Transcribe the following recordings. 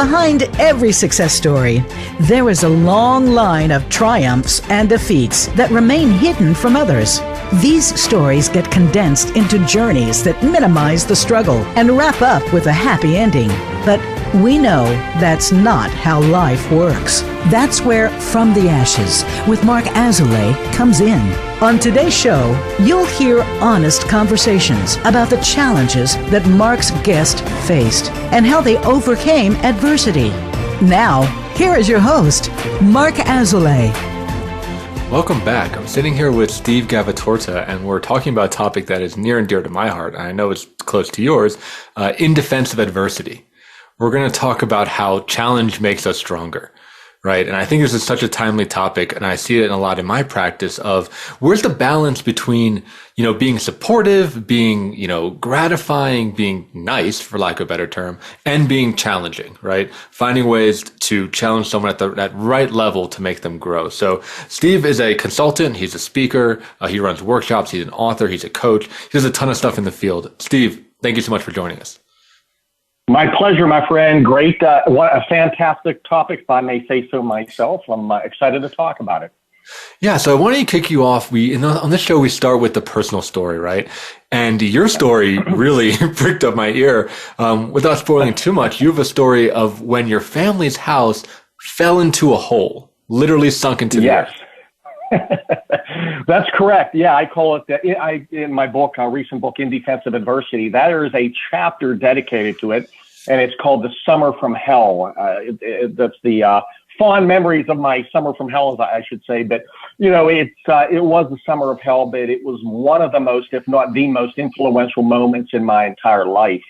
Behind every success story, there is a long line of triumphs and defeats that remain hidden from others. These stories get condensed into journeys that minimize the struggle and wrap up with a happy ending. But we know that's not how life works. That's where From the Ashes with Mark Azoulay comes in. On today's show, you'll hear honest conversations about the challenges that Mark's guest faced and how they overcame adversity. Now, here is your host, Mark Azoulay. Welcome back. I'm sitting here with Steve Gavatorta, and we're talking about a topic that is near and dear to my heart, and I know it's close to yours, in defense of adversity. We're going to talk about how challenge makes us stronger, right? And I think this is such a timely topic, and I see it a lot in my practice of where's the balance between, being supportive, being, gratifying, being nice, for lack of a better term, and being challenging, right? Finding ways to challenge someone at that right level to make them grow. So Steve is a consultant. He's a speaker. He runs workshops. He's an author. He's a coach. He does a ton of stuff in the field. Steve, thank you so much for joining us. My pleasure, my friend. Great. What a fantastic topic, if I may say so myself. I'm excited to talk about it. Yeah. So I wanted to kick you off. On this show, we start with the personal story, right? And your story really pricked up my ear. Without spoiling too much, you have a story of when your family's house fell into a hole, literally sunk into the earth. That's correct. Yeah, I call it in my book, a recent book, In Defense of Adversity. There is a chapter dedicated to it, and it's called The Summer from Hell. That's the fond memories of my summer from hell, I should say. But it was the summer of hell, but it was one of the most, if not the most, influential moments in my entire life.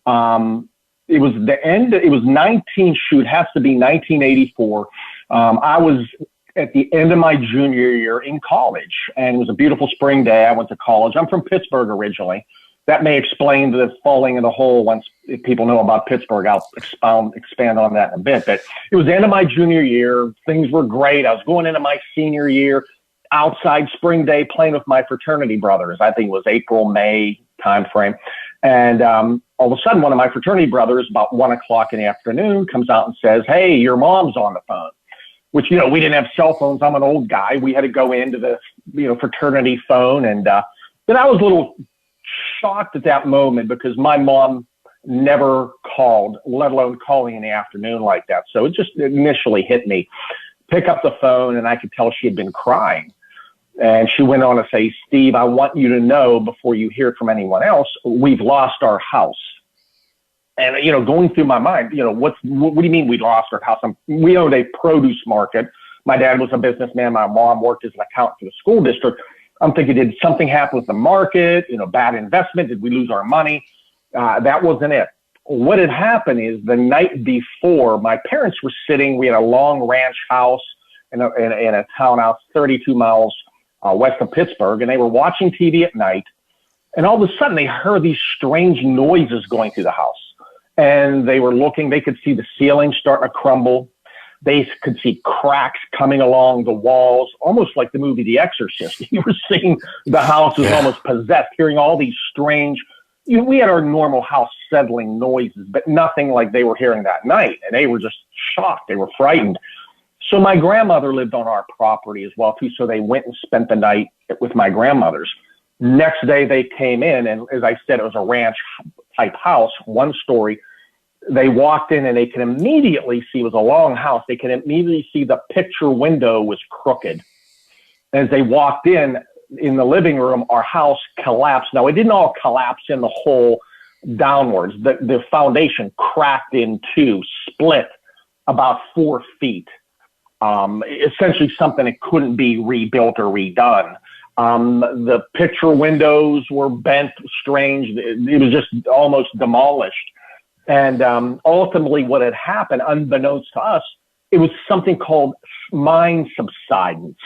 It was the end. It was 1984. I was at the end of my junior year in college, and it was a beautiful spring day. I went to college. I'm from Pittsburgh originally. That may explain the falling in the hole. Once if people know about Pittsburgh, I'll expand on that in a bit. But it was the end of my junior year. Things were great. I was going into my senior year, outside spring day, playing with my fraternity brothers. I think it was April, May timeframe. And all of a sudden, one of my fraternity brothers, about 1 o'clock in the afternoon, comes out and says, "Hey, your mom's on the phone." Which, we didn't have cell phones. I'm an old guy. We had to go into the, fraternity phone. And but I was a little shocked at that moment because my mom never called, let alone calling in the afternoon like that. So it just initially hit me. Pick up the phone, and I could tell she had been crying. And she went on to say, "Steve, I want you to know before you hear from anyone else, we've lost our house." And, going through my mind, what do you mean we lost our house? We owned a produce market. My dad was a businessman. My mom worked as an accountant for the school district. I'm thinking, did something happen with the market? Bad investment? Did we lose our money? That wasn't it. What had happened is the night before, my parents were sitting, we had a long ranch house in a townhouse 32 miles west of Pittsburgh, and they were watching TV at night. And all of a sudden, they heard these strange noises going through the house. And they were looking, they could see the ceiling starting to crumble. They could see cracks coming along the walls, almost like the movie The Exorcist. You were seeing the house was almost possessed, hearing all these strange, we had our normal house settling noises, but nothing like they were hearing that night. And they were just shocked. They were frightened. So my grandmother lived on our property as well, too. So they went and spent the night with my grandmother's. Next day they came in, and as I said, it was a ranch type house, one story. They walked in, and they can immediately see, it was a long house. They can immediately see the picture window was crooked. As they walked in the living room, our house collapsed. Now, it didn't all collapse in the hole downwards. The foundation cracked in two, split about 4 feet. Essentially something that couldn't be rebuilt or redone. The picture windows were bent, strange. It was just almost demolished. And ultimately what had happened, unbeknownst to us, it was something called mine subsidence,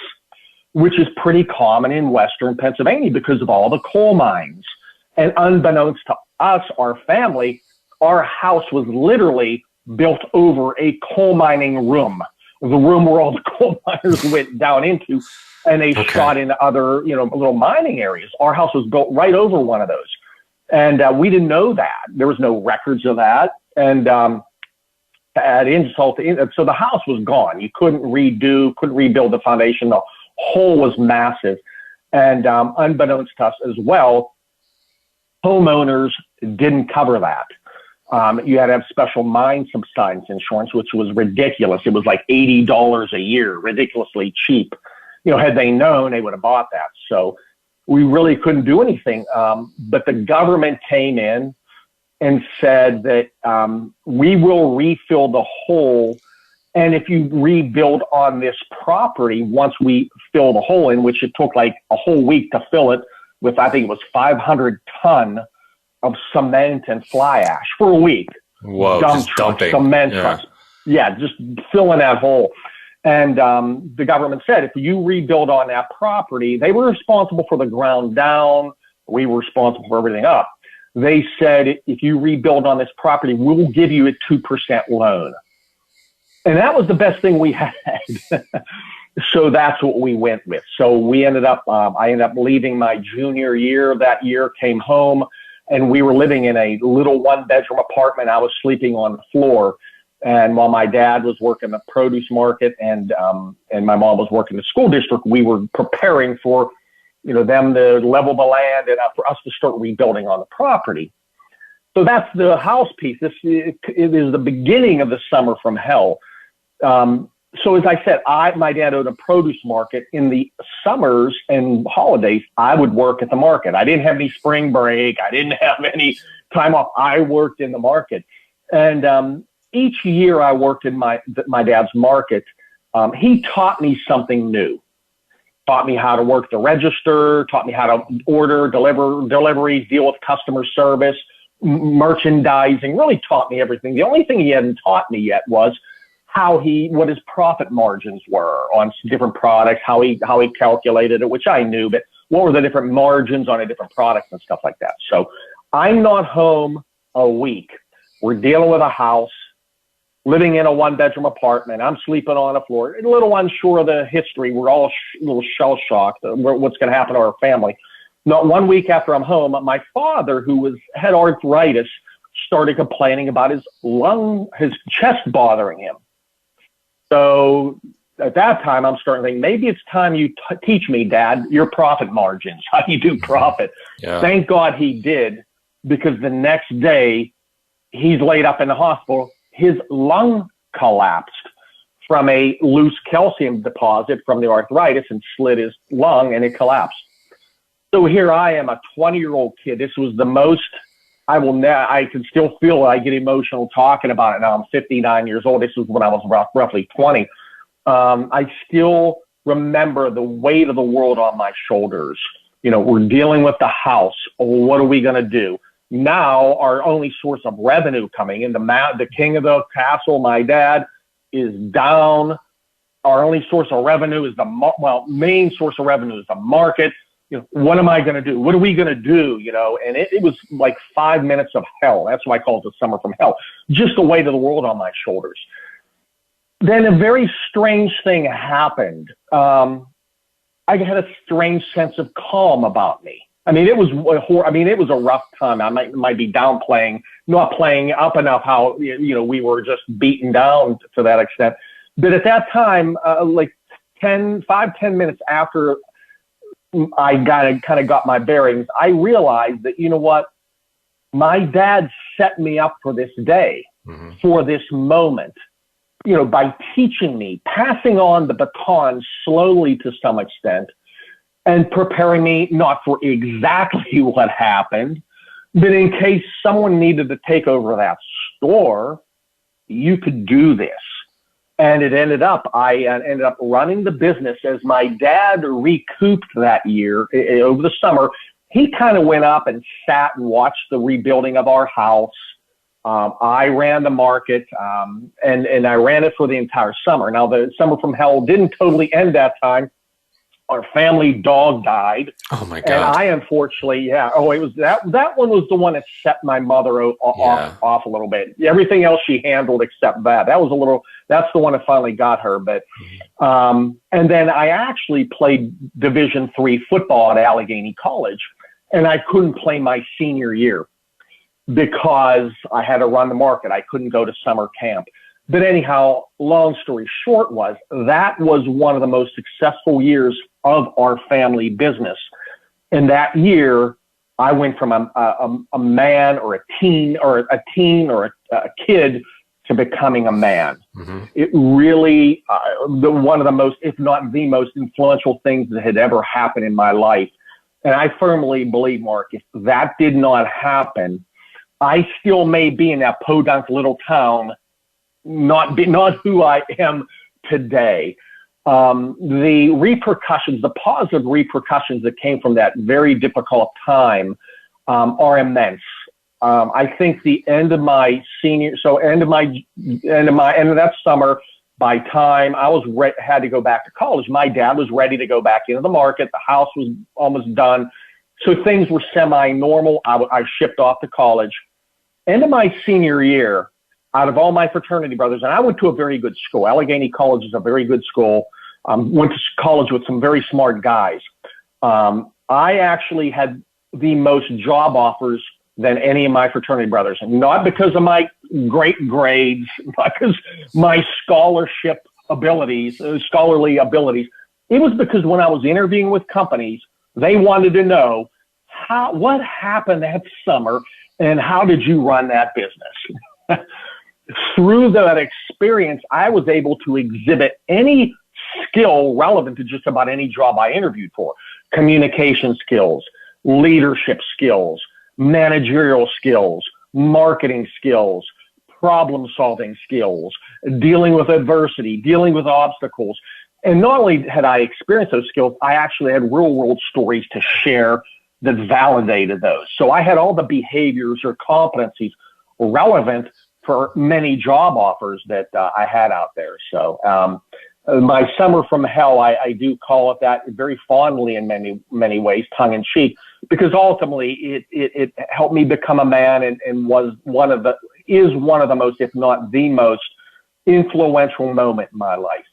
which is pretty common in Western Pennsylvania because of all the coal mines. And unbeknownst to us, our family, our house was literally built over a coal mining room, the room where all the coal miners went down into, and they shot into other, little mining areas. Our house was built right over one of those. And we didn't know that. There was no records of that. And to add insult to injury. So the house was gone. You couldn't rebuild the foundation. The hole was massive. And unbeknownst to us as well, homeowners didn't cover that. You had to have special mine subsidence insurance, which was ridiculous. It was like $80 a year, ridiculously cheap. Had they known, they would have bought that. So we really couldn't do anything. But the government came in and said that we will refill the hole. And if you rebuild on this property, once we fill the hole in, which it took like a whole week to fill it with, I think it was 500 ton of cement and fly ash for a week. Whoa, just dumping. Cement trucks. Yeah, just filling that hole. And the government said, if you rebuild on that property, they were responsible for the ground down. We were responsible for everything up. They said, if you rebuild on this property, we'll give you a 2% loan. And that was the best thing we had. So that's what we went with. So we ended up, I ended up leaving my junior year that year, came home, and we were living in a little one-bedroom apartment. I was sleeping on the floor. And while my dad was working the produce market and my mom was working the school district, we were preparing for, them to level the land and for us to start rebuilding on the property. So that's the house piece. It is the beginning of the summer from hell. So as I said, my dad owned a produce market. In the summers and holidays, I would work at the market. I didn't have any spring break. I didn't have any time off. I worked in the market. And each year I worked in my dad's market, he taught me something new. Taught me how to work the register, taught me how to order, deliveries, deal with customer service, merchandising, really taught me everything. The only thing he hadn't taught me yet was what his profit margins were on different products, how he calculated it, which I knew, but what were the different margins on a different products and stuff like that. So I'm not home a week. We're dealing with a house, living in a one-bedroom apartment. I'm sleeping on the floor. A little unsure of the history. We're all a little shell-shocked what's going to happen to our family. Not 1 week after I'm home, my father, who had arthritis, started complaining about his chest bothering him. So at that time, I'm starting to think, maybe it's time you teach me, Dad, your profit margins, how you do profit. Yeah. Thank God he did, because the next day he's laid up in the hospital. His lung collapsed from a loose calcium deposit from the arthritis and slit his lung, and it collapsed. So here I am, a 20-year-old kid. This was the most I can still feel it. I get emotional talking about it now. I'm 59 years old. This was when I was roughly 20. I still remember the weight of the world on my shoulders. We're dealing with the house. What are we going to do? Now our only source of revenue coming in, the king of the castle, my dad, is down. Our only source of revenue is main source of revenue is the market. What am I going to do? What are we going to do? And it was like 5 minutes of hell. That's why I call it the summer from hell. Just the weight of the world on my shoulders. Then a very strange thing happened. I had a strange sense of calm about me. It was a rough time. I might be downplaying, not playing up enough how, we were just beaten down to that extent. But at that time, like 10 minutes after I kind of got my bearings, I realized that, my dad set me up for this day, for this moment, by teaching me, passing on the baton slowly to some extent, and preparing me not for exactly what happened, but in case someone needed to take over that store, you could do this. And I ended up running the business as my dad recouped that year over the summer. He kind of went up and sat and watched the rebuilding of our house. I ran the market, and I ran it for the entire summer. Now, the summer from hell didn't totally end that time. Our family dog died. Oh my God. And I unfortunately, it was that one was the one that set my mother off a little bit. Everything else she handled except that. That's the one that finally got her. But, and then I actually played Division III football at Allegheny College, and I couldn't play my senior year because I had to run the market. I couldn't go to summer camp. But anyhow, long story short that was one of the most successful years of our family business. And that year, I went from a man or a teen or a kid to becoming a man. Mm-hmm. It really, one of the most, if not the most influential things that had ever happened in my life. And I firmly believe, Mark, if that did not happen, I still may be in that podunk little town, not who I am today. The repercussions, the positive repercussions that came from that very difficult time are immense. I think the end of my end of that summer, by time I was had to go back to college, my dad was ready to go back into the market. The house was almost done. So things were semi-normal. I shipped off to college. End of my senior year, out of all my fraternity brothers, and I went to a very good school. Allegheny College is a very good school. Went to college with some very smart guys. I actually had the most job offers than any of my fraternity brothers, and not because of my great grades, not because my scholarly abilities. It was because when I was interviewing with companies, they wanted to know what happened that summer and how did you run that business. Through that experience, I was able to exhibit any skill relevant to just about any job I interviewed for. Communication skills, leadership skills, managerial skills, marketing skills, problem-solving skills, dealing with adversity, dealing with obstacles. And not only had I experienced those skills, I actually had real-world stories to share that validated those. So I had all the behaviors or competencies relevant for many job offers that I had out there. So my summer from hell, I do call it that very fondly in many ways, tongue in cheek, because ultimately it helped me become a man and is one of the most, if not the most influential moment in my life.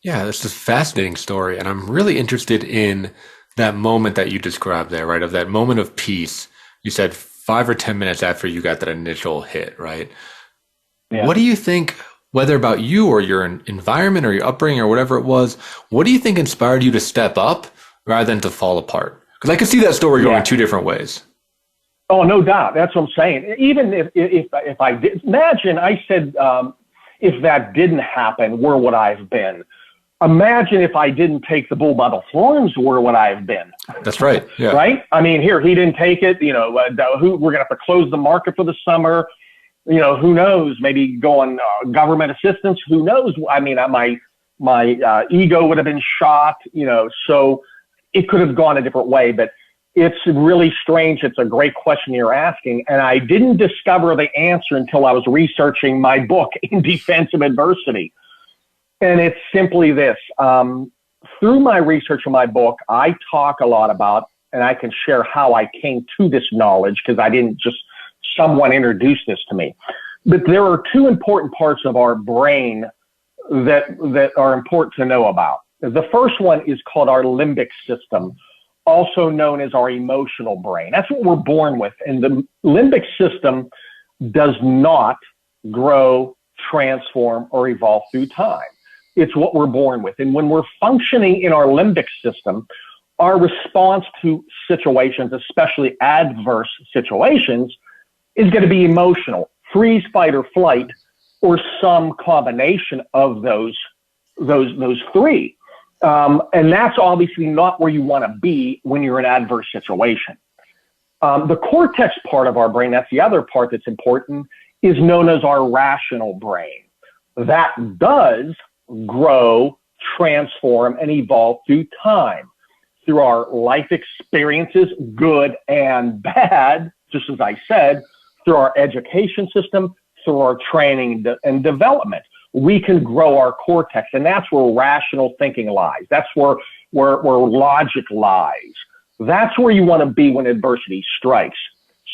Yeah, that's a fascinating story. And I'm really interested in that moment that you described there, right? Of that moment of peace. You said 5 or 10 minutes after you got that initial hit, right? Yeah. What do you think, whether about you or your environment or your upbringing or whatever it was, what do you think inspired you to step up rather than to fall apart? Because I could see that story going two different ways. Oh, no doubt. That's what I'm saying. Even if I did, imagine I said, if that didn't happen, where would I have been? Imagine if I didn't take the bull by the horns, where would I have been? That's right. Yeah. Right? I mean, he didn't take it. You know, we're going to have to close the market for the summer. You know, who knows? Maybe go on government assistance. Who knows? I mean, my ego would have been shot. You know, so it could have gone a different way. But it's really strange. It's a great question you're asking, and I didn't discover the answer until I was researching my book, In Defense of Adversity. And it's simply this. Through my research of my book, I talk a lot about, and I can share how I came to this knowledge, because I didn't just, someone introduced this to me. But there are two important parts of our brain that are important to know about. The first one is called our limbic system, also known as our emotional brain. That's what we're born with. And the limbic system does not grow, transform, or evolve through time. It's what we're born with. And when we're functioning in our limbic system, our response to situations, especially adverse situations, is going to be emotional, freeze, fight, or flight, or some combination of those three. And that's obviously not where you want to be when you're in an adverse situation. The cortex part of our brain, that's the other part that's important, is known as our rational brain. That does grow, transform, and evolve through time, through our life experiences, good and bad, just as I said, through our education system, through our training and development. We can grow our cortex, and that's where rational thinking lies. That's where logic lies. That's where you want to be when adversity strikes.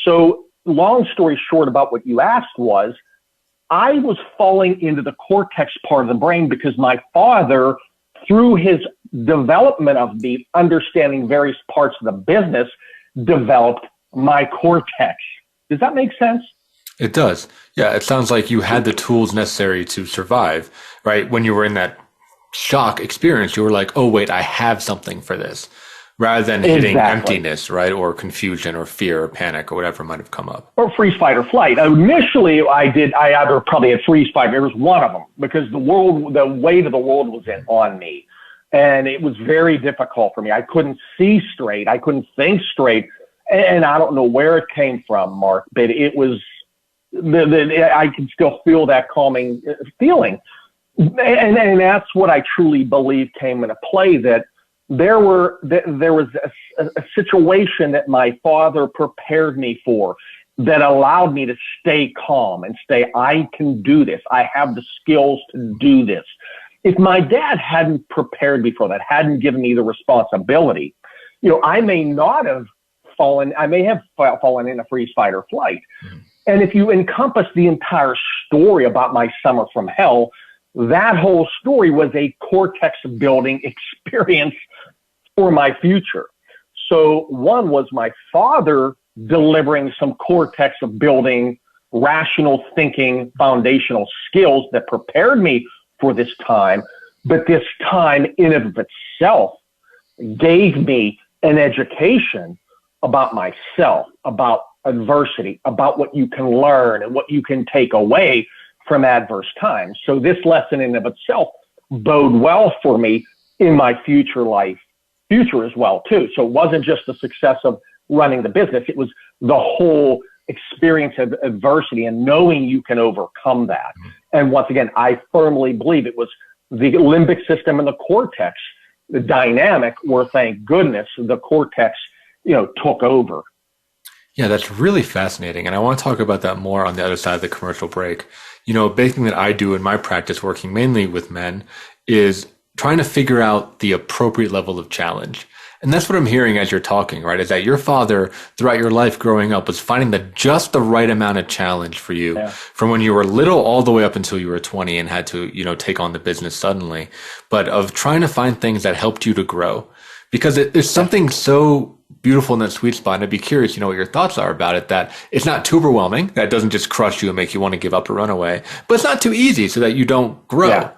So long story short about what you asked was, I was falling into the cortex part of the brain because my father, through his development of the understanding various parts of the business, developed my cortex. Does that make sense? It does. Yeah, it sounds like you had the tools necessary to survive, right? When you were in that shock experience, you were like, oh, wait, I have something for this, rather than hitting emptiness, right? Or confusion or fear or panic or whatever might have come up. Or freeze, fight, or flight. Initially, I either probably had freeze, fight. It was one of them because the weight of the world was on me. And it was very difficult for me. I couldn't see straight. I couldn't think straight. And I don't know where it came from, Mark, but it was, I can still feel that calming feeling. And that's what I truly believe came into play, that there was a situation that my father prepared me for that allowed me to stay calm and I can do this. I have the skills to do this. If my dad hadn't prepared me for that, hadn't given me the responsibility, I may have fallen in a freeze, fight, or flight. Mm-hmm. And if you encompass the entire story about my summer from hell, that whole story was a cortex building experience for my future. So one was my father delivering some cortex building, rational thinking, foundational skills that prepared me for this time. But this time in and of itself gave me an education about myself, about adversity, about what you can learn and what you can take away from adverse times. So this lesson in and of itself bode well for me in my future as well too. So it wasn't just the success of running the business. It was the whole experience of adversity and knowing you can overcome that. And once again, I firmly believe it was the limbic system and the cortex, the dynamic where, thank goodness, the cortex, took over. Yeah, that's really fascinating. And I want to talk about that more on the other side of the commercial break. A big thing that I do in my practice, working mainly with men, is trying to figure out the appropriate level of challenge. And that's what I'm hearing as you're talking, right? Is that your father, throughout your life growing up, was finding just the right amount of challenge for you from when you were little all the way up until you were 20 and had to, take on the business suddenly, but of trying to find things that helped you to grow. Because there's something so beautiful in that sweet spot. And I'd be curious, what your thoughts are about it, that it's not too overwhelming, that it doesn't just crush you and make you want to give up or run away, but it's not too easy so that you don't grow. Yeah.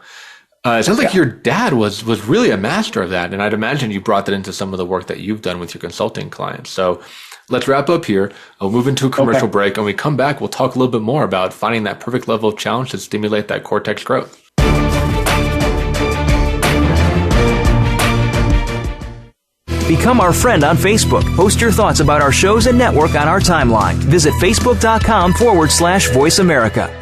It sounds like your dad was really a master of that. And I'd imagine you brought that into some of the work that you've done with your consulting clients. So let's wrap up here. We'll move into a commercial break. And when we come back, we'll talk a little bit more about finding that perfect level of challenge to stimulate that cortex growth. Become our friend on Facebook. Post your thoughts about our shows and network on our timeline. Visit facebook.com/Voice America.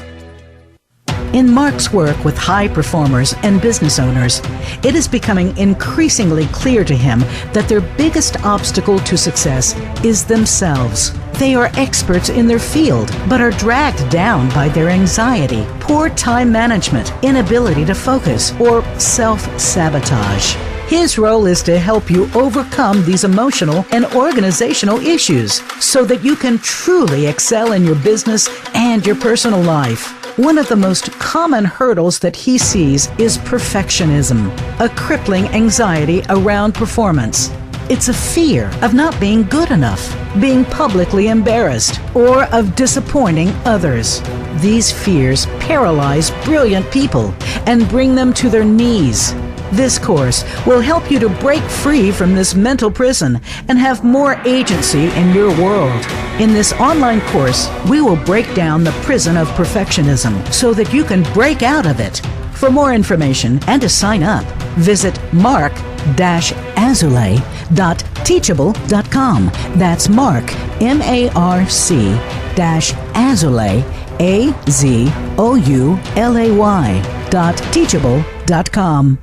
In Mark's work with high performers and business owners, it is becoming increasingly clear to him that their biggest obstacle to success is themselves. They are experts in their field, but are dragged down by their anxiety, poor time management, inability to focus, or self-sabotage. His role is to help you overcome these emotional and organizational issues so that you can truly excel in your business and your personal life. One of the most common hurdles that he sees is perfectionism, a crippling anxiety around performance. It's a fear of not being good enough, being publicly embarrassed, or of disappointing others. These fears paralyze brilliant people and bring them to their knees. This course will help you to break free from this mental prison and have more agency in your world. In this online course, we will break down the prison of perfectionism so that you can break out of it. For more information and to sign up, visit mark-azulay.teachable.com. That's Mark, MARC-azulay, AZOULAY.teachable.com.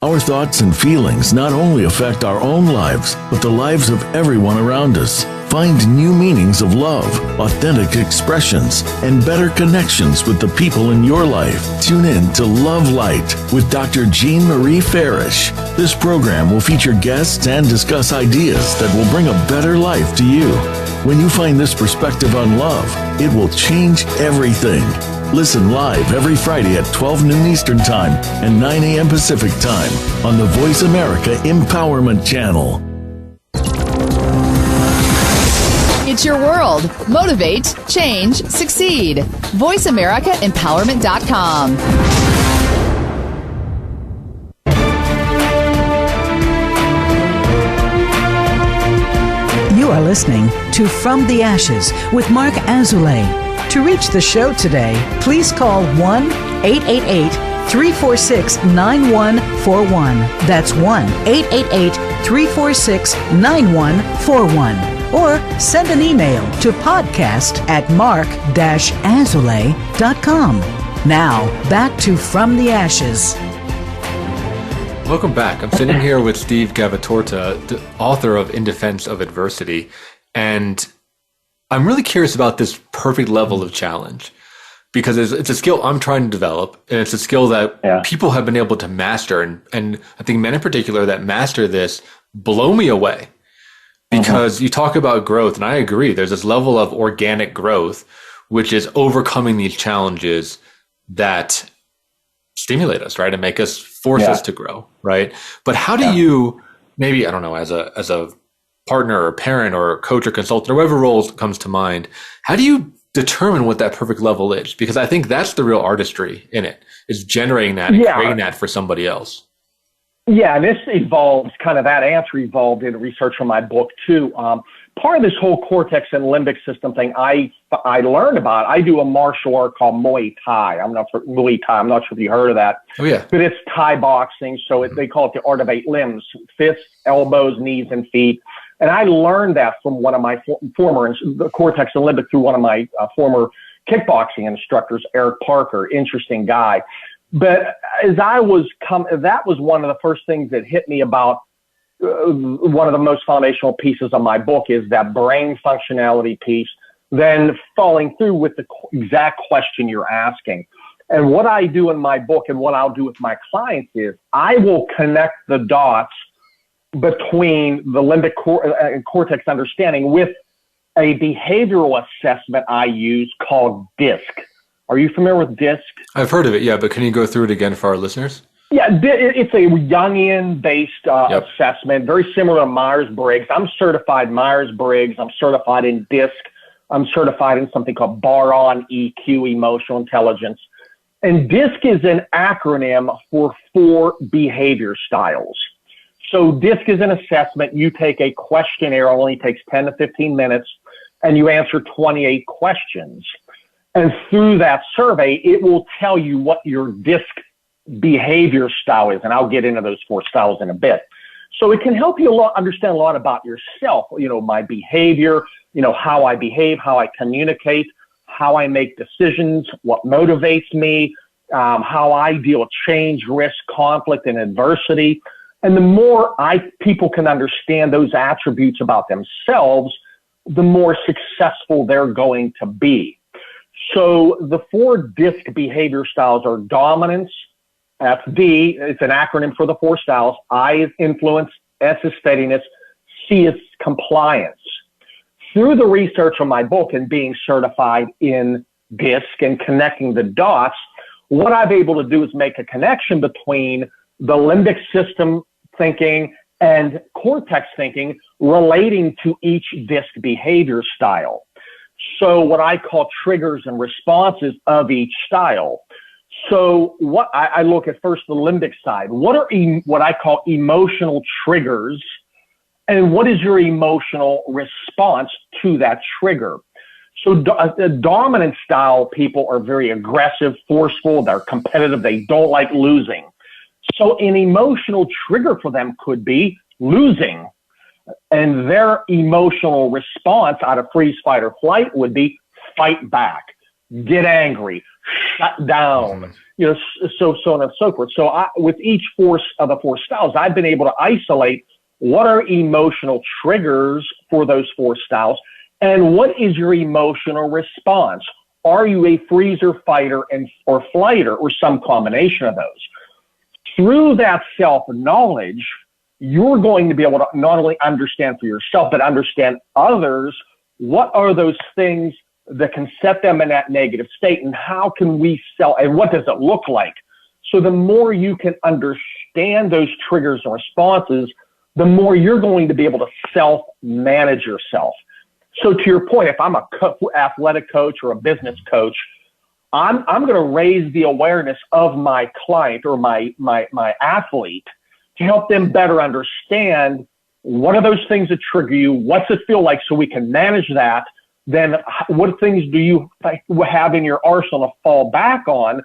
Our thoughts and feelings not only affect our own lives, but the lives of everyone around us. Find new meanings of love, authentic expressions, and better connections with the people in your life. Tune in to Love Light with Dr. Jean Marie Farish. This program will feature guests and discuss ideas that will bring a better life to you. When you find this perspective on love, it will change everything. Listen live every Friday at 12 noon Eastern Time and 9 a.m. Pacific Time on the Voice America Empowerment Channel. It's your world. Motivate, change, succeed. VoiceAmericaEmpowerment.com. You are listening to From the Ashes with Mark Azoulay. To reach the show today, please call 1-888-346-9141. That's 1-888-346-9141. Or send an email to podcast@mark-azoulay.com. Now, back to From the Ashes. Welcome back. I'm sitting here with Steve Gavatorta, the author of In Defense of Adversity. And I'm really curious about this perfect level of challenge, because it's a skill I'm trying to develop, and it's a skill that people have been able to master. And I think men in particular that master this blow me away. Because you talk about growth, and I agree, there's this level of organic growth, which is overcoming these challenges that stimulate us, right? And make us, force us to grow, right? But how do you, maybe, I don't know, as a partner or parent or coach or consultant or whatever role comes to mind, how do you determine what that perfect level is? Because I think that's the real artistry in it, is generating that and creating that for somebody else. Yeah, and this evolves, kind of that answer evolved in research for my book too. Part of this whole cortex and limbic system thing I learned about. I do a martial art called Muay Thai. I'm not sure if you heard of that. Oh yeah. But it's Thai boxing, so they call it the art of 8 limbs: fists, elbows, knees, and feet. And I learned that from one of my former, the cortex and limbic, through one of my former kickboxing instructors, Eric Parker. Interesting guy. But as that was one of the first things that hit me about one of the most foundational pieces of my book is that brain functionality piece, then following through with the exact question you're asking. And what I do in my book and what I'll do with my clients is I will connect the dots between the limbic cortex understanding with a behavioral assessment I use called DISC. Are you familiar with DISC? I've heard of it, yeah, but can you go through it again for our listeners? Yeah, it's a Jungian-based assessment, very similar to Myers-Briggs. I'm certified Myers-Briggs. I'm certified in DISC. I'm certified in something called Bar-on EQ, emotional intelligence. And DISC is an acronym for 4 behavior styles. So DISC is an assessment. You take a questionnaire, it only takes 10 to 15 minutes, and you answer 28 questions. And through that survey, it will tell you what your DISC behavior style is. And I'll get into those 4 styles in a bit. So it can help you understand a lot about yourself, my behavior, how I behave, how I communicate, how I make decisions, what motivates me, how I deal with change, risk, conflict, and adversity. And the more people can understand those attributes about themselves, the more successful they're going to be. So the 4 DISC behavior styles are dominance. That's D. It's an acronym for the 4 styles. I is influence. S is steadiness. C is compliance. Through the research of my book and being certified in DISC and connecting the dots, what I've able to do is make a connection between the limbic system thinking and cortex thinking relating to each DISC behavior style. So what I call triggers and responses of each style. So what I look at first the limbic side. What are what I call emotional triggers, and what is your emotional response to that trigger? So the dominant style people are very aggressive, forceful, they're competitive, they don't like losing. So an emotional trigger for them could be losing. And their emotional response out of freeze, fight, or flight would be fight back, get angry, shut down, so on and so forth. So with each of the 4 styles, I've been able to isolate what are emotional triggers for those 4 styles, and what is your emotional response? Are you a freezer, fighter, or flighter, or some combination of those? Through that self-knowledge, you're going to be able to not only understand for yourself, but understand others. What are those things that can set them in that negative state, and how can we and what does it look like? So the more you can understand those triggers and responses, the more you're going to be able to self-manage yourself. So to your point, if I'm a athletic coach or a business coach, I'm going to raise the awareness of my client or my athlete to help them better understand what are those things that trigger you, what's it feel like, so we can manage that. Then what things do you have in your arsenal to fall back on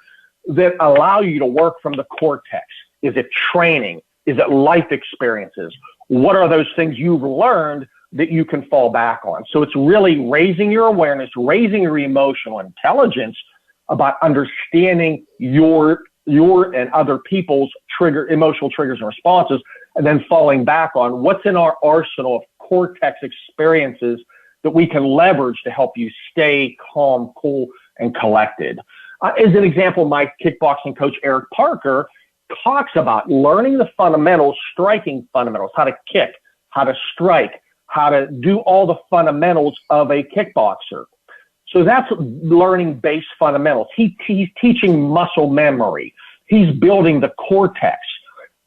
that allow you to work from the cortex? Is it training? Is it life experiences? What are those things you've learned that you can fall back on? So it's really raising your awareness, raising your emotional intelligence about understanding your and other people's emotional triggers and responses, and then falling back on what's in our arsenal of cortex experiences that we can leverage to help you stay calm, cool, and collected. As an example, my kickboxing coach, Eric Parker, talks about learning the fundamentals, striking fundamentals, how to kick, how to strike, how to do all the fundamentals of a kickboxer. So that's learning base fundamentals. He's teaching muscle memory. He's building the cortex.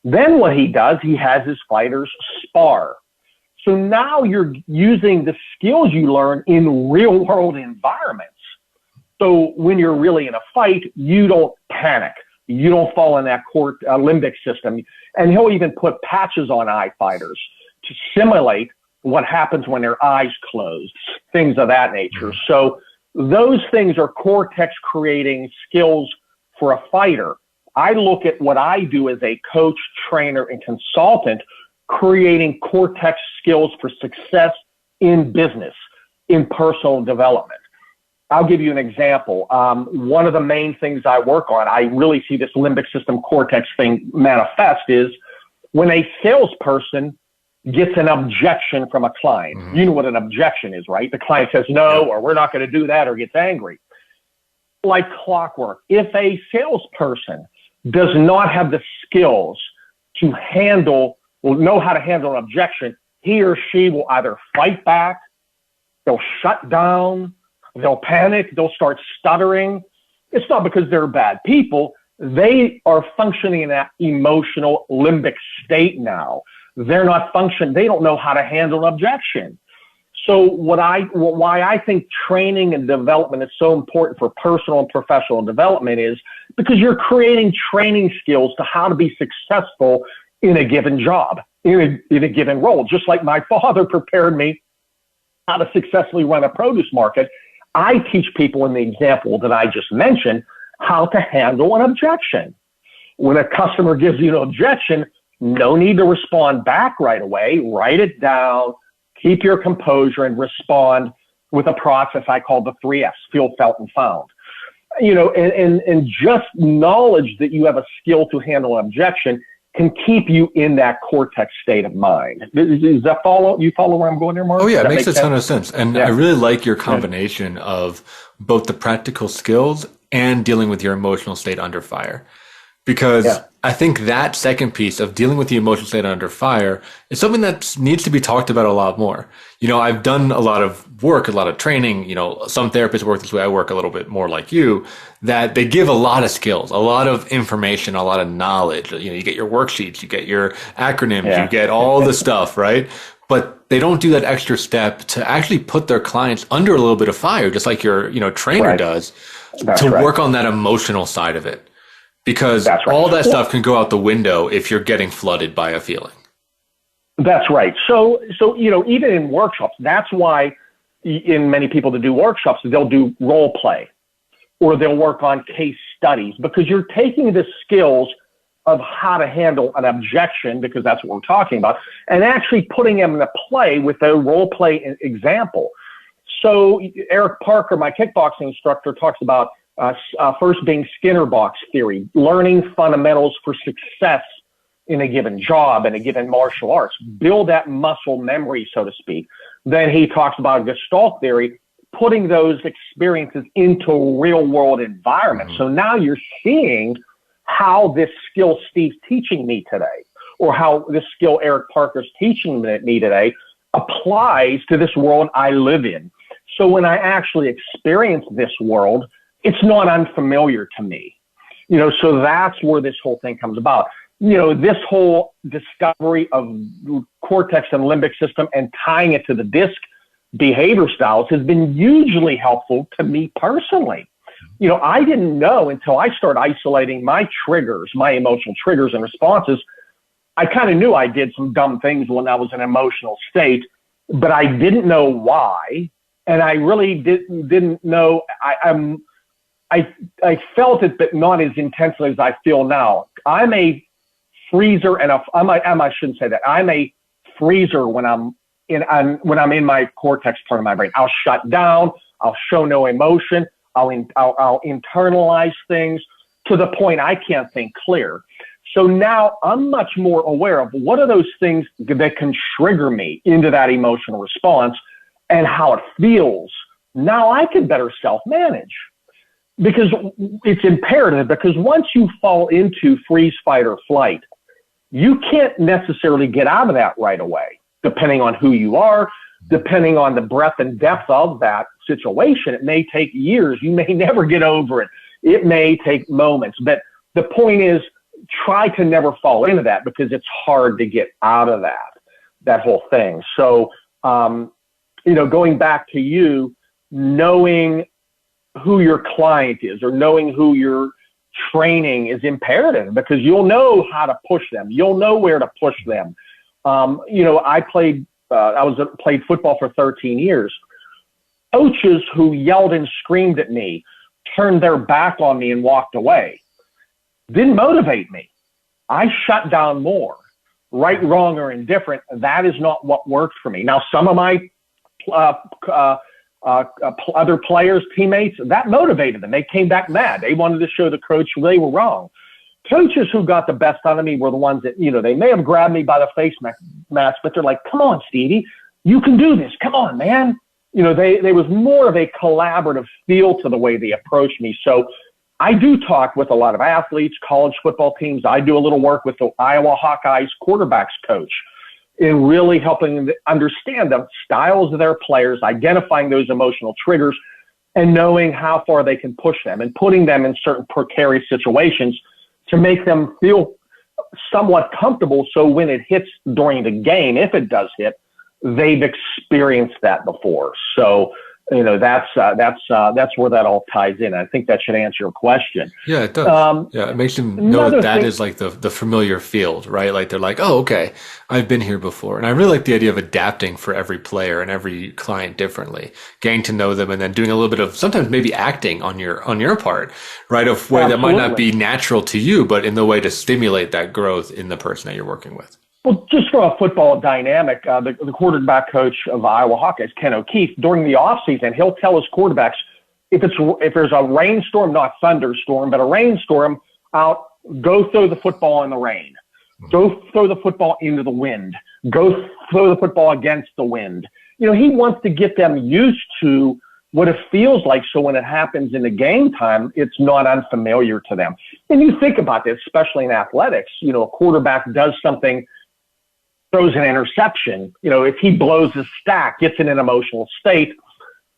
Then what he does, he has his fighters spar. So now you're using the skills you learn in real world environments. So when you're really in a fight, you don't panic. You don't fall in that limbic system. And he'll even put patches on eye fighters to simulate what happens when their eyes close, things of that nature. So those things are cortex creating skills for a fighter. I look at what I do as a coach, trainer, and consultant, creating cortex skills for success in business, in personal development. I'll give you an example. One of the main things I work on, I really see this limbic system cortex thing manifest, is when a salesperson gets an objection from a client. Mm-hmm. You know what an objection is, right? The client says no, or we're not going to do that, or gets angry. Like clockwork, if a salesperson does not have the skills to know how to handle an objection, he or she will either fight back, they'll shut down, they'll panic, they'll start stuttering. It's not because they're bad people. They are functioning in that emotional limbic state now. They're not functioning. They don't know how to handle an objection. So why I think training and development is so important for personal and professional development is because you're creating training skills to how to be successful in a given job, in a given role. Just like my father prepared me how to successfully run a produce market, I teach people in the example that I just mentioned how to handle an objection. When a customer gives you an objection, no need to respond back right away. Write it down, keep your composure, and respond with a process I call the 3Fs, feel, felt, and found. And just knowledge that you have a skill to handle an objection can keep you in that cortex state of mind. Does that follow? You follow where I'm going there, Mark? Oh, yeah, it makes a ton of sense. And I really like your combination of both the practical skills and dealing with your emotional state under fire. Because I think that second piece of dealing with the emotional state under fire is something that needs to be talked about a lot more. I've done a lot of work, a lot of training. Some therapists work this way. I work a little bit more like you, that they give a lot of skills, a lot of information, a lot of knowledge. You get your worksheets, you get your acronyms, you get all the stuff, right? But they don't do that extra step to actually put their clients under a little bit of fire, just like your trainer does, to work on that emotional side of it. Because all that stuff can go out the window if you're getting flooded by a feeling. That's right. So even in workshops, that's why in many people that do workshops, they'll do role play or they'll work on case studies, because you're taking the skills of how to handle an objection, because that's what we're talking about, and actually putting them into play with a role play example. So Eric Parker, my kickboxing instructor, talks about first being Skinner box theory, learning fundamentals for success in a given job, in a given martial arts, build that muscle memory, so to speak. Then he talks about Gestalt theory, putting those experiences into real world environments. So now you're seeing how this skill Steve's teaching me today, or how this skill Eric Parker's teaching me today applies to this world I live in. So when I actually experience this world, it's not unfamiliar to me. So that's where this whole thing comes about. This whole discovery of cortex and limbic system and tying it to the disc behavior styles has been hugely helpful to me personally. You know, I didn't know until I started isolating my triggers, my emotional triggers and responses. I kind of knew I did some dumb things when I was in an emotional state, but I didn't know why. And I really didn't know. I felt it, but not as intensely as I feel now. I'm a freezer, and I shouldn't say that. I'm a freezer when I'm in my cortex part of my brain. I'll shut down. I'll show no emotion. I'll internalize things to the point I can't think clear. So now I'm much more aware of what are those things that can trigger me into that emotional response and how it feels. Now I can better self-manage, because it's imperative, because once you fall into freeze, fight, or flight, you can't necessarily get out of that right away, depending on who you are, depending on the breadth and depth of that situation. It may take years. You may never get over it. It may take moments. But the point is, try to never fall into that, because it's hard to get out of that whole thing. So, going back to you, knowing who your client is or knowing who you're training is imperative, because you'll know how to push them. You'll know where to push them. I played football for 13 years. Coaches who yelled and screamed at me, turned their back on me and walked away, didn't motivate me. I shut down more. Right, wrong, or indifferent, that is not what worked for me. Now, some of my other players, teammates, that motivated them. They came back mad. They wanted to show the coach they were wrong. Coaches who got the best out of me were the ones that, they may have grabbed me by the face mask, but they're like, come on, Stevie, you can do this. Come on, man. There was more of a collaborative feel to the way they approached me. So I do talk with a lot of athletes, college football teams. I do a little work with the Iowa Hawkeyes quarterbacks coach in really helping them understand the styles of their players, identifying those emotional triggers, and knowing how far they can push them and putting them in certain precarious situations to make them feel somewhat comfortable. So when it hits during the game, if it does hit, they've experienced that before. So, that's where that all ties in. I think that should answer your question. Yeah, it does. It makes them know that is like the familiar field, right? Like they're like, oh, okay, I've been here before. And I really like the idea of adapting for every player and every client differently, getting to know them and then doing a little bit of sometimes maybe acting on your part, right? Of way that might not be natural to you, but in the way to stimulate that growth in the person that you're working with. Well, just for a football dynamic, the quarterback coach of Iowa Hawkeyes, Ken O'Keefe, during the offseason, he'll tell his quarterbacks, if there's a rainstorm, not thunderstorm, but a rainstorm out, go throw the football in the rain. Go throw the football into the wind. Go throw the football against the wind. He wants to get them used to what it feels like, so when it happens in the game time, it's not unfamiliar to them. And you think about this, especially in athletics, a quarterback does something, throws an interception, if he blows his stack, gets in an emotional state,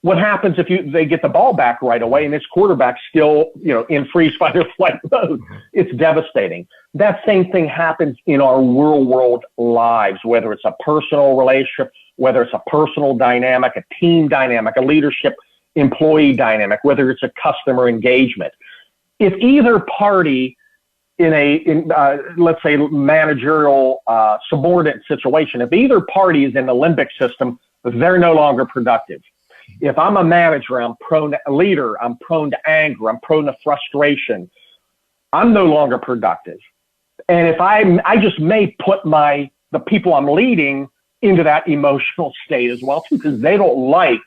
what happens if they get the ball back right away and this quarterback's still, in freeze, fight, or flight mode? It's devastating. That same thing happens in our real world lives, whether it's a personal relationship, whether it's a personal dynamic, a team dynamic, a leadership employee dynamic, whether it's a customer engagement. If either party in let's say, managerial subordinate situation, if either party is in the limbic system, they're no longer productive. If I'm a manager, I'm prone to leader, I'm prone to anger, I'm prone to frustration, I'm no longer productive. And if I just may put the people I'm leading into that emotional state as well too, because they don't like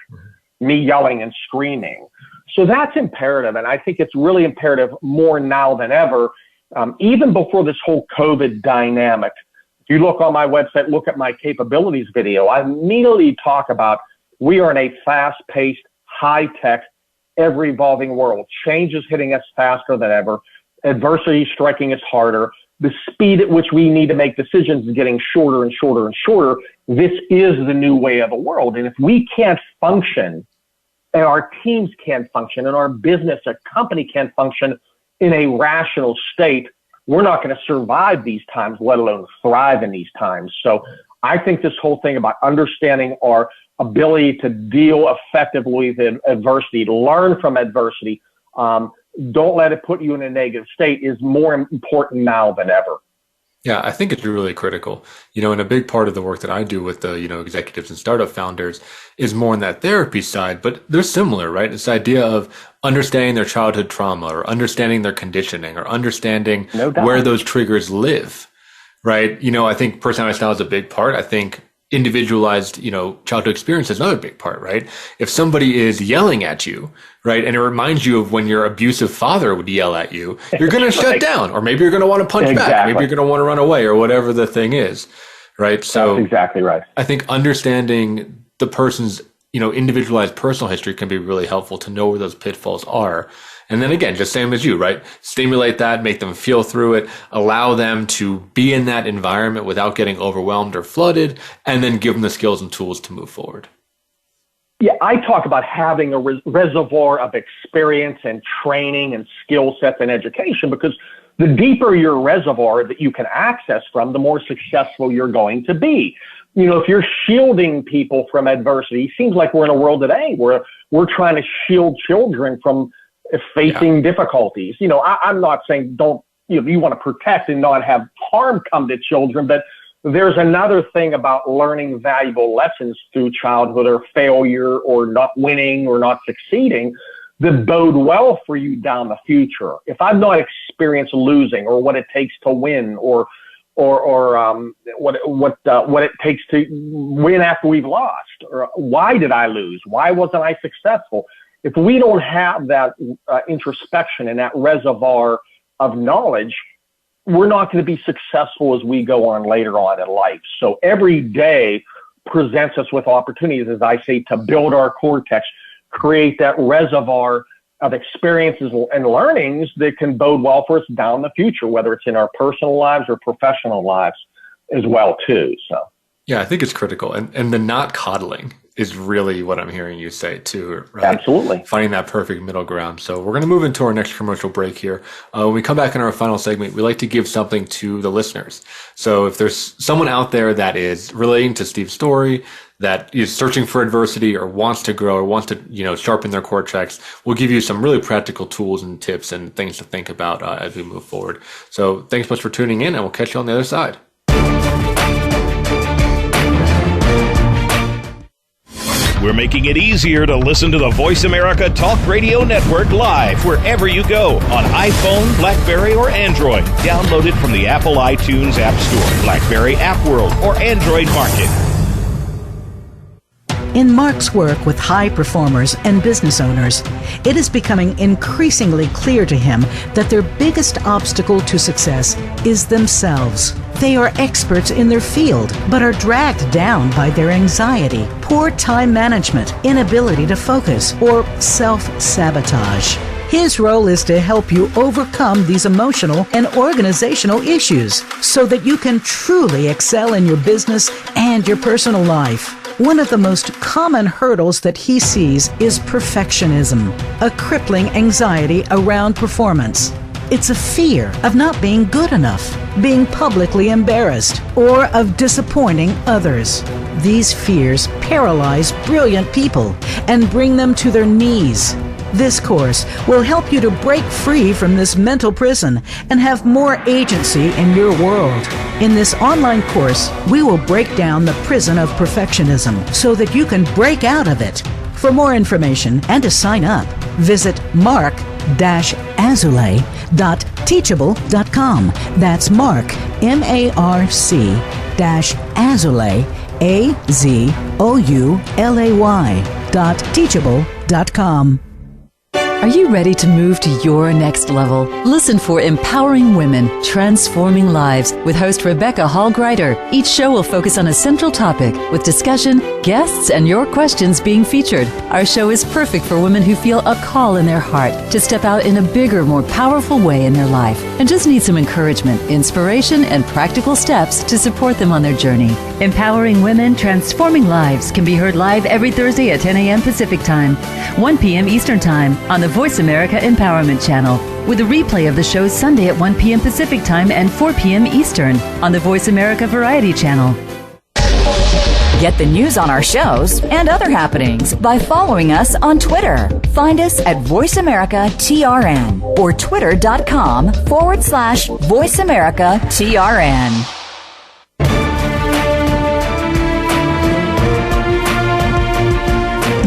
me yelling and screaming. So that's imperative. And I think it's really imperative more now than ever. Even before this whole COVID dynamic, if you look on my website, look at my capabilities video, I immediately talk about we are in a fast-paced, high-tech, ever-evolving world. Change is hitting us faster than ever. Adversity is striking us harder. The speed at which we need to make decisions is getting shorter and shorter and shorter. This is the new way of the world. And if we can't function, and our teams can't function, and our business, a company can't function in a rational state, we're not going to survive these times, let alone thrive in these times. So I think this whole thing about understanding our ability to deal effectively with adversity, learn from adversity, don't let it put you in a negative state is more important now than ever. Yeah, I think it's really critical. And a big part of the work that I do with the, executives and startup founders is more on that therapy side, but they're similar, right? It's the idea of understanding their childhood trauma or understanding their conditioning or understanding where those triggers live, right? I think personality style is a big part. I think individualized, childhood experience is another big part, right? If somebody is yelling at you, right, and it reminds you of when your abusive father would yell at you, you're going to shut down, or maybe you're going to want to punch back, maybe you're going to want to run away, or whatever the thing is, right? So that's exactly right. I think understanding the person's, individualized personal history can be really helpful to know where those pitfalls are. And then again, just same as you, right? Stimulate that, make them feel through it, allow them to be in that environment without getting overwhelmed or flooded, and then give them the skills and tools to move forward. Yeah, I talk about having a reservoir of experience and training and skill sets and education, because the deeper your reservoir that you can access from, the more successful you're going to be. If you're shielding people from adversity, it seems like we're in a world today where we're trying to shield children from facing difficulties. I'm not saying you want to protect and not have harm come to children, but there's another thing about learning valuable lessons through childhood or failure or not winning or not succeeding that bode well for you down the future. If I've not experienced losing or what it takes to win or what it takes to win after we've lost, or why did I lose? Why wasn't I successful? If we don't have that introspection and that reservoir of knowledge, we're not going to be successful as we go on later on in life. So every day presents us with opportunities, as I say, to build our cortex, create that reservoir of experiences and learnings that can bode well for us down the future, whether it's in our personal lives or professional lives as well, too. So, yeah, I think it's critical. And the not coddling is really what I'm hearing you say too, right? Absolutely. Finding that perfect middle ground. So we're going to move into our next commercial break here. When we come back in our final segment, we like to give something to the listeners. So if there's someone out there that is relating to Steve's story, that is searching for adversity or wants to grow or wants to, sharpen their cortex, we'll give you some really practical tools and tips and things to think about as we move forward. So thanks much for tuning in, and we'll catch you on the other side. We're making it easier to listen to the Voice America Talk Radio Network live wherever you go on iPhone, BlackBerry, or Android. Download it from the Apple iTunes App Store, BlackBerry App World, or Android Market. In Mark's work with high performers and business owners, it is becoming increasingly clear to him that their biggest obstacle to success is themselves. They are experts in their field, but are dragged down by their anxiety, poor time management, inability to focus, or self-sabotage. His role is to help you overcome these emotional and organizational issues so that you can truly excel in your business and your personal life. One of the most common hurdles that he sees is perfectionism, a crippling anxiety around performance. It's a fear of not being good enough, being publicly embarrassed, or of disappointing others. These fears paralyze brilliant people and bring them to their knees. This course will help you to break free from this mental prison and have more agency in your world. In this online course, we will break down the prison of perfectionism so that you can break out of it. For more information and to sign up, visit marc-azulay.teachable.com. That's Marc, MARC-azulay, AZOULAY.teachable.com. Are you ready to move to your next level? Listen for Empowering Women, Transforming Lives with host Rebecca Hall-Greider. Each show will focus on a central topic with discussion, guests, and your questions being featured. Our show is perfect for women who feel a call in their heart to step out in a bigger, more powerful way in their life and just need some encouragement, inspiration, and practical steps to support them on their journey. Empowering Women, Transforming Lives can be heard live every Thursday at 10 a.m. Pacific Time, 1 p.m. Eastern Time on the Voice America Empowerment Channel, with a replay of the show Sunday at 1 p.m. Pacific Time and 4 p.m. Eastern on the Voice America Variety Channel. Get the news on our shows and other happenings by following us on Twitter. Find us at Voice America TRN or twitter.com/Voice America TRN.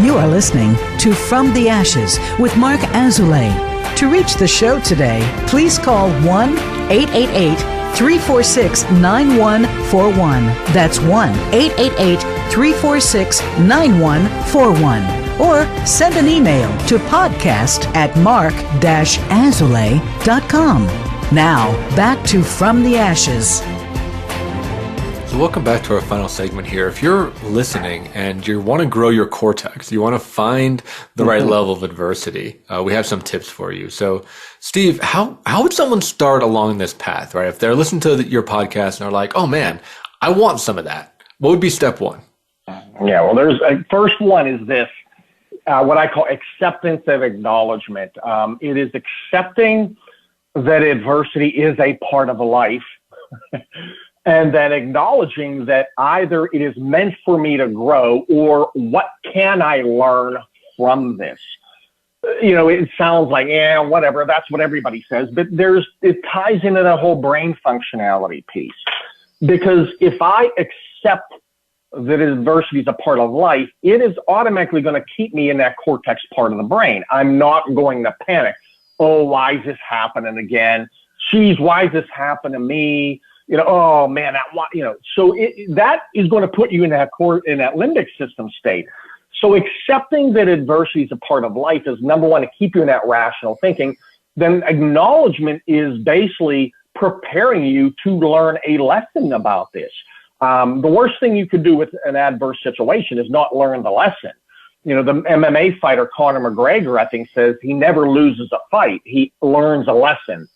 You are listening to From the Ashes with Mark Azoulay. To reach the show today, please call 1-888-346-9141. That's 1-888-346-9141. Or send an email to podcast@mark-azoulay.com. Now, back to From the Ashes. So welcome back to our final segment here. If you're listening and you want to grow your cortex, you want to find the right level of adversity, we have some tips for you. So, Steve, how would someone start along this path, right? If they're listening to your podcast and are like, oh man, I want some of that, what would be step one? Yeah, well, first one is this, what I call acceptance and acknowledgement. It is accepting that adversity is a part of life. And then acknowledging that either it is meant for me to grow or what can I learn from this? You know, it sounds like, yeah, whatever, that's what everybody says, but it ties into the whole brain functionality piece. Because if I accept that adversity is a part of life, it is automatically going to keep me in that cortex part of the brain. I'm not going to panic. Oh, why is this happening again? Geez, why is this happening to me? You know, oh man, so that is going to put you in that limbic system state. So accepting that adversity is a part of life is number one, to keep you in that rational thinking. Then acknowledgement is basically preparing you to learn a lesson about this. The worst thing you could do with an adverse situation is not learn the lesson. You know, the MMA fighter Conor McGregor, I think, says he never loses a fight. He learns a lesson.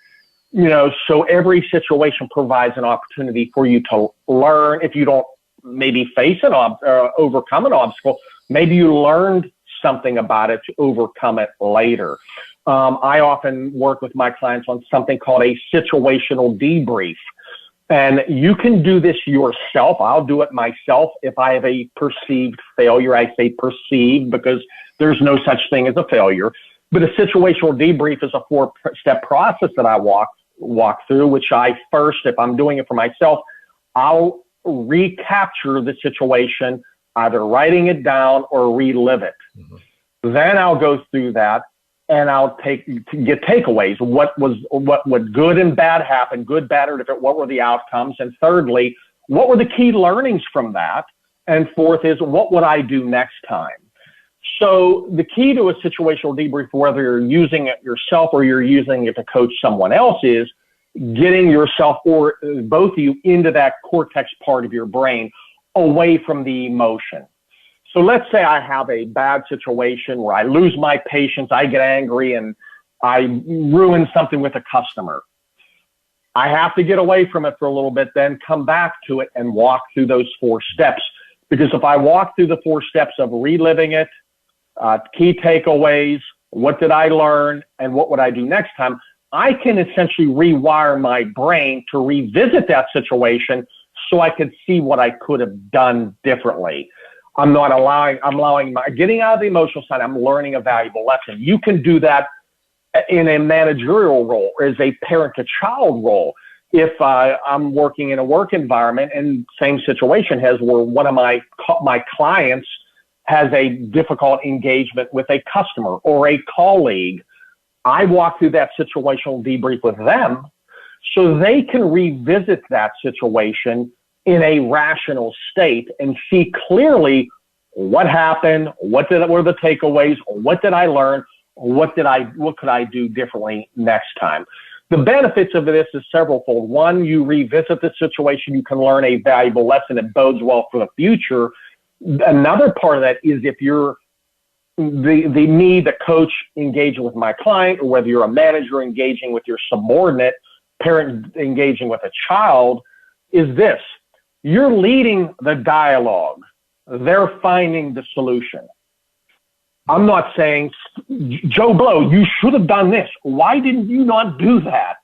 You know, so every situation provides an opportunity for you to learn. If you don't maybe face overcome an obstacle, maybe you learned something about it to overcome it later. I often work with my clients on something called a situational debrief. And you can do this yourself. I'll do it myself if I have a perceived failure. I say perceived because there's no such thing as a failure. But a situational debrief is a 4-step process that I walk through, which I first, if I'm doing it for myself, I'll recapture the situation, either writing it down or relive it. Mm-hmm. Then I'll go through that and I'll get takeaways. What would good and bad happen, good, bad, or different? What were the outcomes? And thirdly, what were the key learnings from that? And fourth is, what would I do next time? So the key to a situational debrief, whether you're using it yourself or you're using it to coach someone else, is getting yourself or both of you into that cortex part of your brain away from the emotion. So let's say I have a bad situation where I lose my patience, I get angry, and I ruin something with a customer. I have to get away from it for a little bit, then come back to it and walk through those 4 steps. Because if I walk through the 4 steps of reliving it, key takeaways, what did I learn, and what would I do next time, I can essentially rewire my brain to revisit that situation so I could see what I could have done differently. I'm allowing getting out of the emotional side. I'm learning a valuable lesson. You can do that in a managerial role or as a parent to child role. If I'm working in a work environment and same situation where one of my clients has a difficult engagement with a customer or a colleague, I walk through that situational debrief with them so they can revisit that situation in a rational state and see clearly what happened, what were the takeaways, what did I learn, what could I do differently next time. The benefits of this is severalfold. One, you revisit the situation, you can learn a valuable lesson that bodes well for the future. Another part of that is if you're the coach engaging with my client, or whether you're a manager engaging with your subordinate, parent engaging with a child, is this. You're leading the dialogue. They're finding the solution. I'm not saying, Joe Blow, you should have done this. Why didn't you not do that?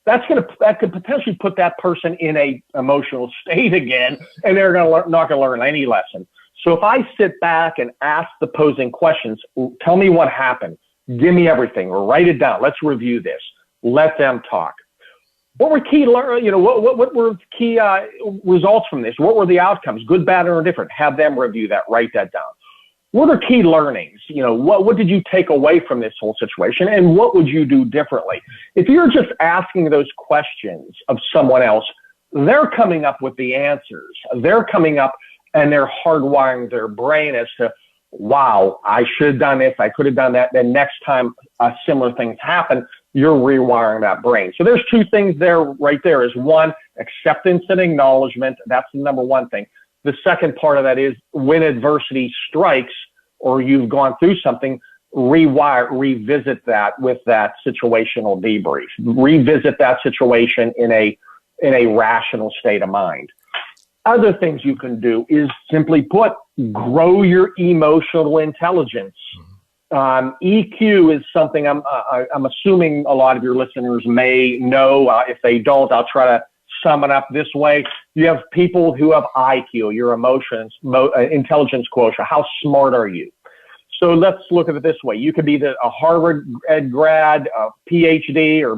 that could potentially put that person in a emotional state again, and they're not going to learn any lesson. So if I sit back and ask the posing questions, tell me what happened, give me everything, or write it down. Let's review this. Let them talk. What were key, what were key results from this? What were the outcomes, good, bad, or indifferent? Have them review that. Write that down. What are key learnings? What did you take away from this whole situation, and what would you do differently? If you're just asking those questions of someone else, they're coming up with the answers. They're coming up and they're hardwiring their brain as to, wow, I should have done this, I could have done that. Then next time similar things happen, you're rewiring that brain. So there's two things there, right there is one, acceptance and acknowledgement. That's the number one thing. The second part of that is when adversity strikes or you've gone through something, revisit that with that situational debrief. Revisit that situation in a rational state of mind. Other things you can do is simply put, grow your emotional intelligence. EQ is something I'm assuming a lot of your listeners may know. If they don't, I'll try to sum it up this way. You have people who have IQ, your intelligence quotient. How smart are you? So let's look at it this way. You could be a Harvard grad, a PhD, or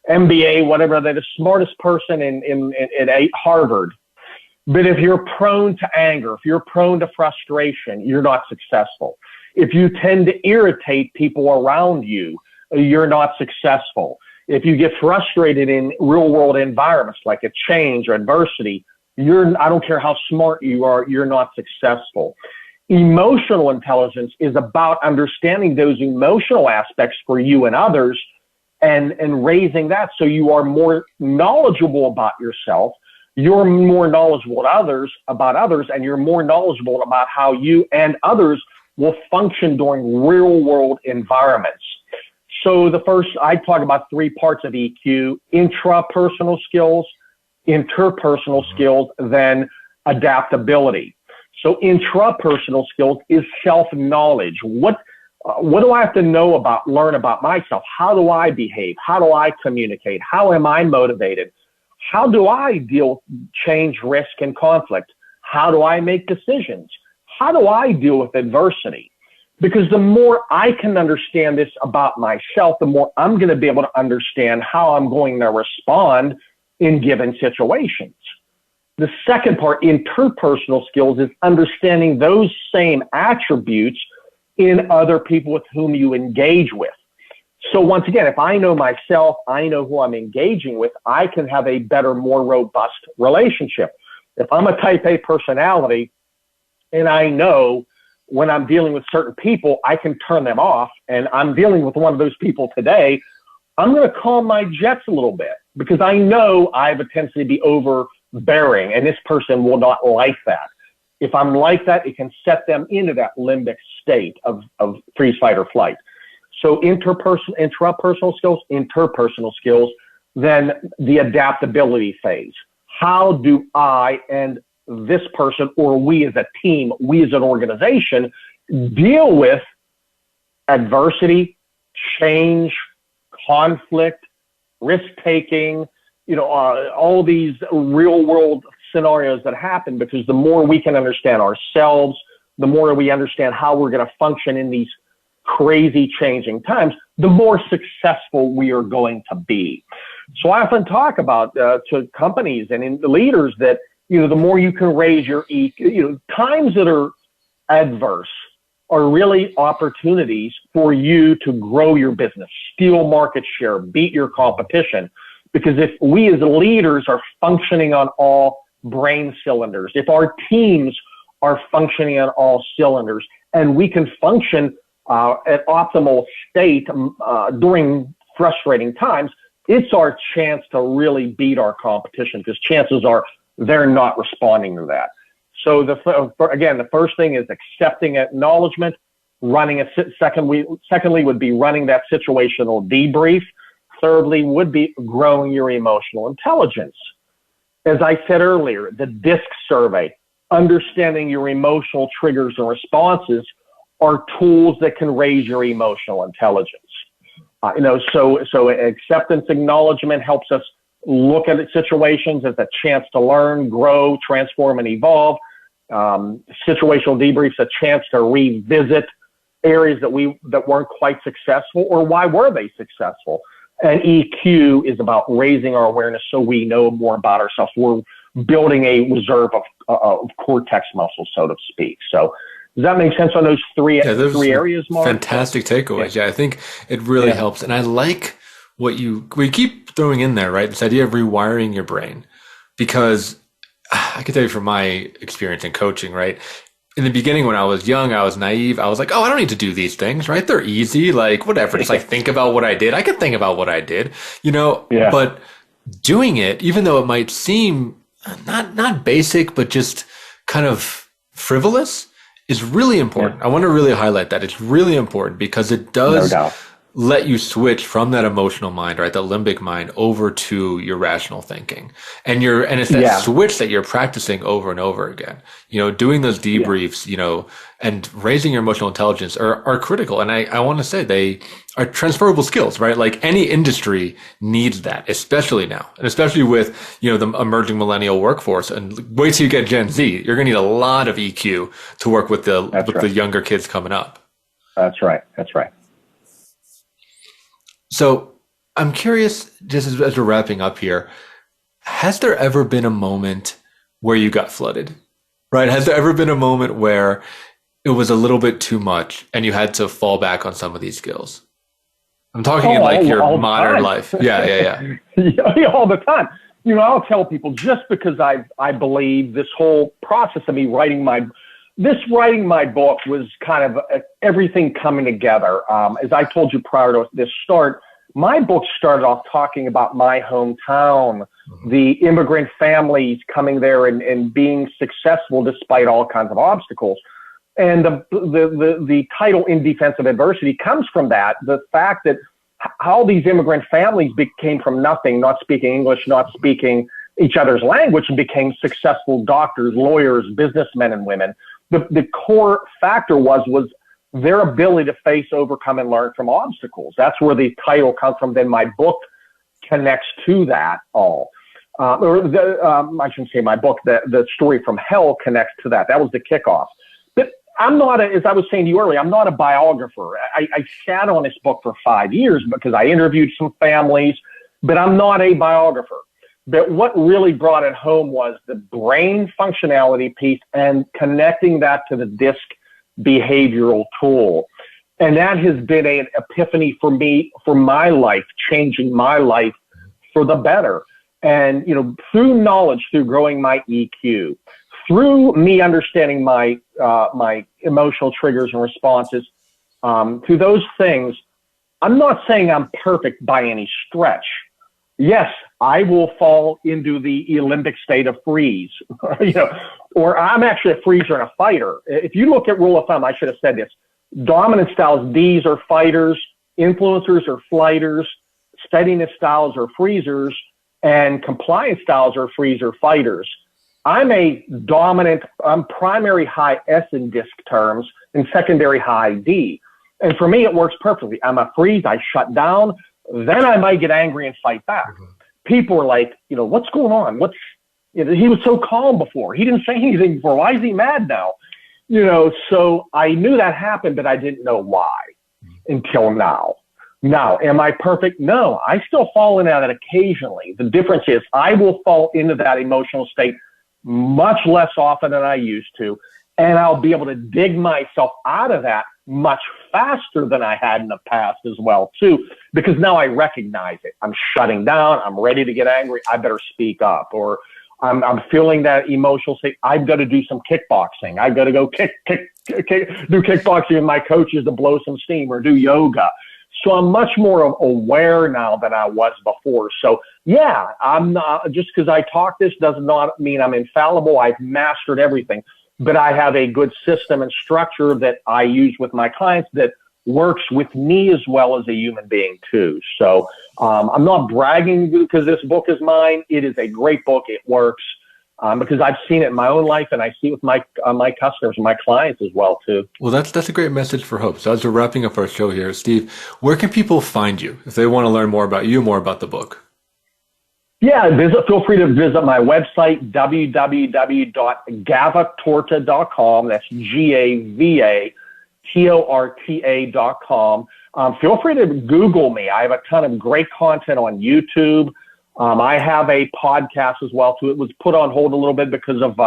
MBA, whatever. They're the smartest person at Harvard. But if you're prone to anger, if you're prone to frustration, you're not successful. If you tend to irritate people around you, you're not successful. If you get frustrated in real world environments like a change or adversity, I don't care how smart you are, you're not successful. Emotional intelligence is about understanding those emotional aspects for you and others and raising that so you are more knowledgeable about yourself. You're more knowledgeable about others, and you're more knowledgeable about how you and others will function during real world environments. So I talk about three parts of EQ: intrapersonal skills, interpersonal skills, then adaptability. So intrapersonal skills is self-knowledge. What do I have to learn about myself? How do I behave? How do I communicate? How am I motivated? How do I deal with change, risk, and conflict? How do I make decisions? How do I deal with adversity? Because the more I can understand this about myself, the more I'm going to be able to understand how I'm going to respond in given situations. The second part, interpersonal skills, is understanding those same attributes in other people with whom you engage with. So once again, if I know myself, I know who I'm engaging with, I can have a better, more robust relationship. If I'm a type A personality and I know when I'm dealing with certain people, I can turn them off, and I'm dealing with one of those people today, I'm going to calm my jets a little bit because I know I have a tendency to be overbearing, and this person will not like that. If I'm like that, it can set them into that limbic state of freeze, fight, or flight. So intrapersonal skills, interpersonal skills, then the adaptability phase. How do I and this person, or we as a team, we as an organization, deal with adversity, change, conflict, risk-taking, all these real-world scenarios that happen? Because the more we can understand ourselves, the more we understand how we're going to function in these crazy changing times, the more successful we are going to be. So I often talk about to companies and in leaders that, the more you can raise your EQ, times that are adverse are really opportunities for you to grow your business, steal market share, beat your competition. Because if we as leaders are functioning on all brain cylinders, if our teams are functioning on all cylinders, and we can function at optimal state during frustrating times, it's our chance to really beat our competition, because chances are they're not responding to that. So the first thing is accepting acknowledgement, secondly would be running that situational debrief. Thirdly would be growing your emotional intelligence. As I said earlier, the DISC survey, understanding your emotional triggers and responses, are tools that can raise your emotional intelligence. So acceptance, acknowledgement helps us look at situations as a chance to learn, grow, transform, and evolve. Situational debrief's a chance to revisit areas that weren't quite successful, or why were they successful. And EQ is about raising our awareness so we know more about ourselves. We're building a reserve of cortex muscle, so to speak. So does that make sense on those three areas, Mark? Fantastic takeaways. Yeah, I think it really helps. And I like what we keep throwing in there, right? This idea of rewiring your brain, because I can tell you from my experience in coaching, right? In the beginning, when I was young, I was naive. I was like, oh, I don't need to do these things, right? They're easy. Like, whatever. Just like think about what I did. I can think about what I did, but doing it, even though it might seem not basic, but just kind of frivolous, is really important. I want to really highlight that. It's really important because it does let you switch from that emotional mind, right, the limbic mind, over to your rational thinking. And it's that switch that you're practicing over and over again. Doing those debriefs, and raising your emotional intelligence are critical. And I want to say they are transferable skills, right? Like any industry needs that, especially now, and especially with, the emerging millennial workforce. And wait till you get Gen Z, you're going to need a lot of EQ to work with the younger kids coming up. That's right. So I'm curious, just as we're wrapping up here, has there ever been a moment where you got flooded, right? Has there ever been a moment where it was a little bit too much and you had to fall back on some of these skills? I'm talking in like your modern life. Yeah. All the time. I'll tell people, just because I believe this whole process of me writing my book was kind of everything coming together. As I told you prior to this start, my book started off talking about my hometown, the immigrant families coming there and being successful despite all kinds of obstacles. And the title In Defense of Adversity comes from that, the fact that how these immigrant families came from nothing, not speaking English, not speaking each other's language, and became successful doctors, lawyers, businessmen and women. The core factor was their ability to face, overcome, and learn from obstacles. That's where the title comes from. Then my book connects to that all. I shouldn't say my book, the story from hell connects to that. That was the kickoff. But I'm not, as I was saying to you earlier, I'm not a biographer. I sat on this book for 5 years because I interviewed some families, but I'm not a biographer. But what really brought it home was the brain functionality piece and connecting that to the DISC behavioral tool. And that has been an epiphany for me, for my life, changing my life for the better. And, through knowledge, through growing my EQ, through me understanding my emotional triggers and responses, through those things, I'm not saying I'm perfect by any stretch. Yes, I will fall into the limbic state of freeze, or I'm actually a freezer and a fighter. If you look at rule of thumb, I should have said this. Dominant styles, Ds are fighters, influencers are flighters, steadiness styles are freezers, and compliance styles are freezer fighters. I'm primary high S in DISC terms and secondary high D. And for me, it works perfectly. I'm a freeze, I shut down. Then I might get angry and fight back. People are like, what's going on? He was so calm before. He didn't say anything before. Why is he mad now? So I knew that happened, but I didn't know why until now. Now, am I perfect? No, I still fall into that occasionally. The difference is I will fall into that emotional state much less often than I used to, and I'll be able to dig myself out of that much faster than I had in the past as well, too, because now I recognize it. I'm shutting down. I'm ready to get angry. I better speak up. Or I'm feeling that emotional state. I've got to do some kickboxing. I've got to go do kickboxing with my coaches to blow some steam, or do yoga. So I'm much more aware now than I was before. So yeah, I'm not, just because I talk this does not mean I'm infallible. I've mastered everything. But I have a good system and structure that I use with my clients that works with me as well as a human being too. So I'm not bragging because this book is mine. It is a great book. It works. because I've seen it in my own life, and I see it with my customers and my clients as well too. Well, that's a great message for hope. So as we're wrapping up our show here, Steve, where can people find you if they want to learn more about you, more about the book? Yeah, feel free to visit my website, www.gavatorta.com. That's GAVATORTA.com. Feel free to Google me. I have a ton of great content on YouTube. I have a podcast as well, too. It was put on hold a little bit because of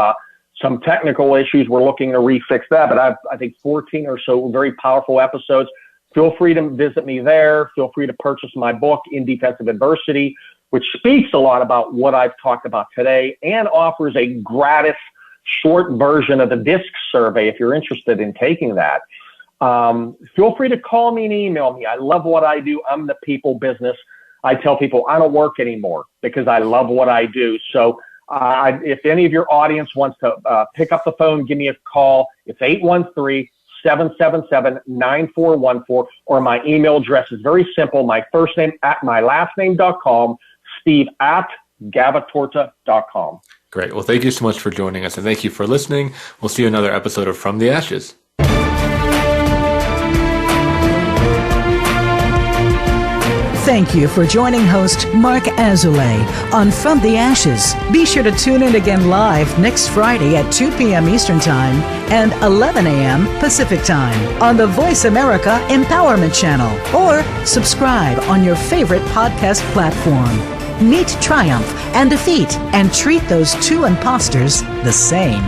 some technical issues. We're looking to refix that, but I think 14 or so very powerful episodes. Feel free to visit me there. Feel free to purchase my book, In Defense of Adversity, which speaks a lot about what I've talked about today and offers a gratis short version of the DISC survey if you're interested in taking that. Feel free to call me and email me. I love what I do. I'm in the people business. I tell people I don't work anymore because I love what I do. So if any of your audience wants to pick up the phone, give me a call. It's 813-777-9414, or my email address is very simple. My first name at my last name.com, steve@gavatorta.com. Great. Well, thank you so much for joining us, and thank you for listening. We'll see you in another episode of From the Ashes. Thank you for joining host Mark Azoulay on From the Ashes. Be sure to tune in again live next Friday at 2 p.m. Eastern Time and 11 a.m. Pacific Time on the Voice America Empowerment Channel, or subscribe on your favorite podcast platform. Meet triumph and defeat and treat those two imposters the same.